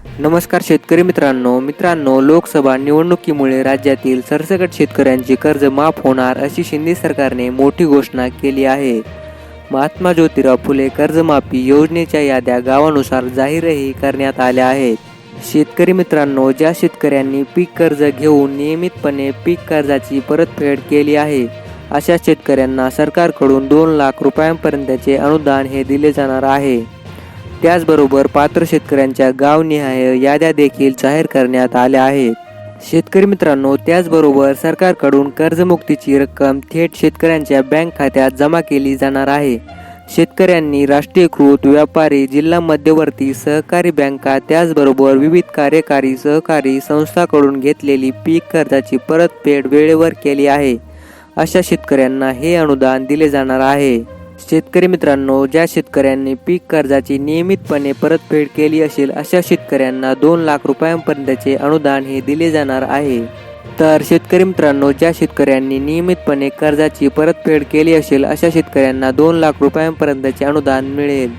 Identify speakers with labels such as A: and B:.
A: नमस्कार शेतकरी मित्रांनो, लोकसभा निवडणुकीमुळे राज्यातील सरसकट शेतकऱ्यांचे कर्ज माफ होणार अशी शिंदे सरकारने मोठी घोषणा केली आहे. महात्मा ज्योतिराव फुले कर्जमाफी योजनेच्या याद्या गावानुसार जाहीरही करण्यात आल्या आहेत. शेतकरी मित्रांनो, ज्या शेतकऱ्यांनी पीक कर्ज घेऊन नियमितपणे पीक कर्जाची परतफेड केली आहे, अशा शेतकऱ्यांना सरकारकडून 2 लाख रुपयांपर्यंतचे अनुदान हे दिले जाणार आहे. त्याचबरोबर पात्र शेतकऱ्यांच्या गावनिहाय याद्या देखील जाहीर करण्यात आल्या आहेत. शेतकरी मित्रांनो, त्याचबरोबर सरकारकडून कर्जमुक्तीची रक्कम थेट शेतकऱ्यांच्या बँक खात्यात जमा केली जाणार आहे. शेतकऱ्यांनी राष्ट्रीयकृत व्यापारी, जिल्हा मध्यवर्ती सहकारी बँका, त्याचबरोबर विविध कार्यकारी सहकारी संस्थांकडून घेतलेली पीक कर्जाची परतफेड वेळेवर केली आहे, अशा शेतकऱ्यांना हे अनुदान दिले जाणार आहे. शेतकरी मित्रांनो, ज्या शेतकऱ्यांनी पीक कर्जाची नियमितपणे परतफेड केली असेल, अशा शेतकऱ्यांना 2 लाख रुपयांपर्यंतचे अनुदान हे दिले जाणार आहे. तर शेतकरी मित्रांनो, ज्या शेतकऱ्यांनी नियमितपणे कर्जाची परतफेड केली असेल, अशा शेतकऱ्यांना 2 लाख रुपयांपर्यंतचे अनुदान मिळेल.